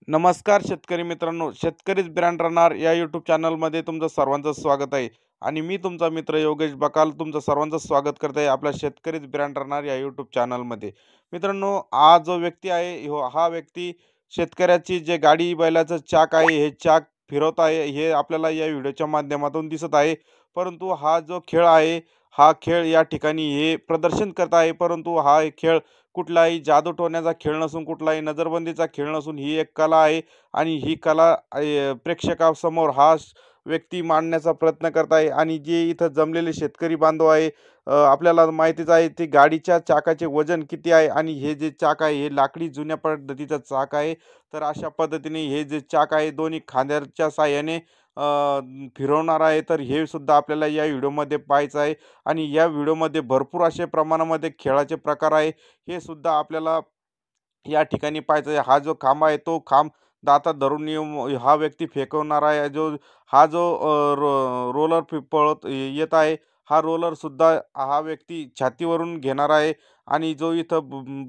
नमस्कार शेतकरी मित्रांनो, शेतकरीच ब्रँड रनर या यूट्यूब चॅनलमध्ये तुमचं सर्वांचं स्वागत आहे. आणि मी तुमचा मित्र योगेश बकाल तुमचं सर्वांचं स्वागत करत आहे आपल्या शेतकरीच ब्रँड रनर या यूट्यूब चॅनलमध्ये. मित्रांनो, हा जो व्यक्ती आहे हा व्यक्ती शेतकऱ्याची जे गाडी बैलाचं चाक आहे हे चाक फिरवत आहे हे आपल्याला या व्हिडिओच्या माध्यमातून दिसत आहे. परंतु हा जो खेळ आहे हा खेळ या ठिकाणी हे प्रदर्शन करत आहे, परंतु हा खेळ कुठलाही जादू टोण्याचा खेळ नसून कुठलाही नजरबंदीचा खेळ नसून ही एक कला आहे. आणि ही कला प्रेक्षकासमोर व्यक्ती मांडण्याचा प्रयत्न करत आहे. आणि जे इथं जमलेले शेतकरी बांधव आहे, आपल्याला माहितीच आहे ती गाडीच्या चाकाचे वजन किती आहे. आणि हे जे चाक आहे हे लाकडी जुन्या पद्धतीचं चाक आहे. तर अशा पद्धतीने हे जे चाक आहे दोन्ही खांद्याच्या साहाय्याने फिरवणार आहे. तर हे सुद्धा आपल्याला या व्हिडिओमध्ये पाहायचं आहे. आणि या व्हिडिओमध्ये भरपूर असे प्रमाणामध्ये खेळाचे प्रकार आहे, हे सुद्धा आपल्याला या ठिकाणी पाहायचं आहे. हा जो खांब आहे तो खांब दातात धरून हा व्यक्ती फेकवणार आहे. हा जो रोलर पळत येत आहे, हा रोलर सुद्धा हा व्यक्ती छातीवरून घेणार आहे. आणि जो इथं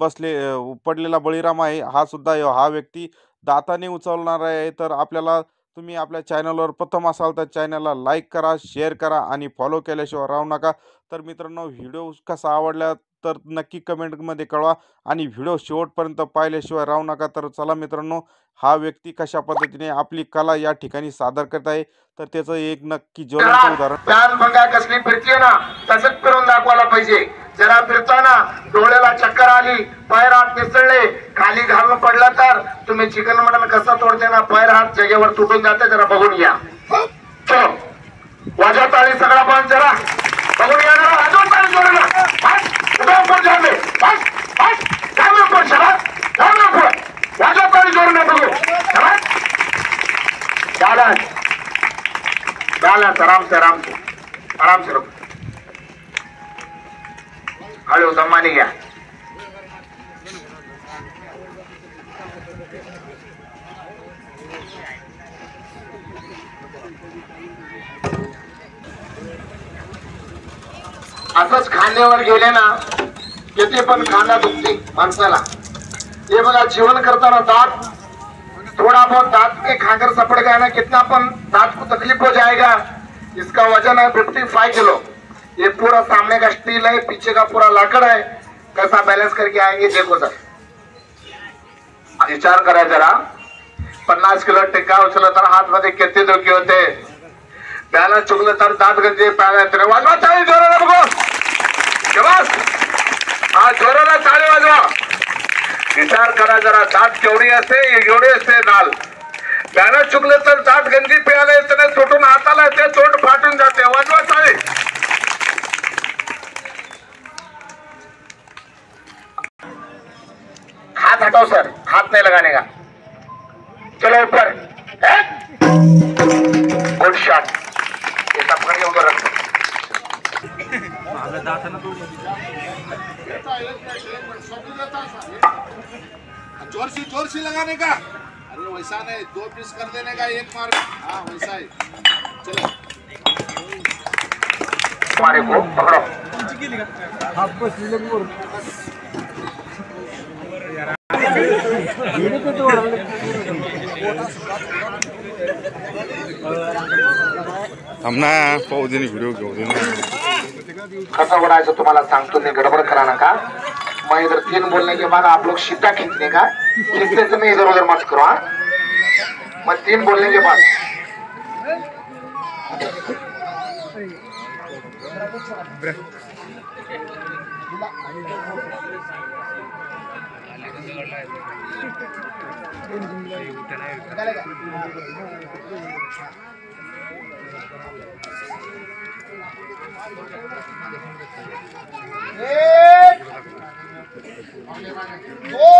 पडलेला बळीराम आहे हा सुद्धा हा व्यक्ती दाताने उचलणार आहे. तर तुम्ही आपल्या चॅनलवर प्रथम असाल तर चॅनलला लाईक करा, शेअर करा आणि फॉलो केल्याशिवाय राहू नका. तर मित्रांनो, व्हिडिओ कसा आवडला तर नक्की कमेंटमध्ये कळवा. आणि व्हिडिओ शेवटपर्यंत पाहिल्याशिवाय राहू नका. तर चला मित्रांनो, हा व्यक्ती कशा पद्धतीने आपली कला या ठिकाणी सादर करत आहे तर त्याचं एक नक्की ज्वलंत उदाहरण. बघा कसली फिरतीये ना, तसंच फिरून दाखवायला पाहिजे. जरा फिरताना डोळ्याला चक्कर आली, पाय हात निसळले, खाली घालून पडला तर तुम्ही चिकन मटन कसा तोडते ना, पाय हात जागेवर तुटून जाते. जरा बघून या. चलो वाजवा टाळी सगळा पण जरा बघून या. जरा वाजवा टाळी जोराला. ऊपर जामे बस बस जामे ऊपर शाबाश जामे ऊपर वाजवा टाळी जोराला बघू शाबाश. आराम से आराम से आराम से रुको. हळू दमाने घ्या. असंच खांद्यावर गेले ना किती पण खांदा दुखते माणसाला. ये बघा, जीवन करताना दांत थोड़ा बहुत दांत के खाकर सपड़ गया ना, कितना अपन दांत को तकलीफ हो जाएगा. इसका वजन है 55 किलो. ये पूरा सामने का स्टील है, पीछे का पूरा लाकड़ है. कैसा बैलेंस करके आएंगे देखो सर. विचार करा जरा. 50 किलो टिक्का उचलला तर हात मध्ये किती दुखी होते. बॅलन्स चुकलं तर दात गंजे पाया येते. वाजवा टाळी जोराला बघू. बस हा जोराला टाळी वाजवा. विचार करा जरा, दात केवढी असते एवढी असते दाल. बॅलन्स चुकलं तर दात गंजी प्यायला येते नाही, तुटून हाताला येते, तोंड फाटून जाते. वाजवा टाळी. हाथ हटाओ सर, हाथ नहीं लगाने का. चलो ऊपर. Good shot. ऐसा पकड़ के ऊपर रखो. जोर से लगाने का. अरे वैसा नहीं, 2 पीस कर देने का, एक मार. हाँ वैसा ही. चलो हमारे को पकड़ो. थांबना पाहू व्हिडिओ घेऊ दे ना. कसं उडायचं तुम्हाला सांगतो, मी गडबड करा नका. मैं इधर 3 बोलने के बाद आप लोग सीधा खींचने का. खींचते समय इधर उधर मत करो. हाँ, मैं 3 बोलने के बाद. एक 2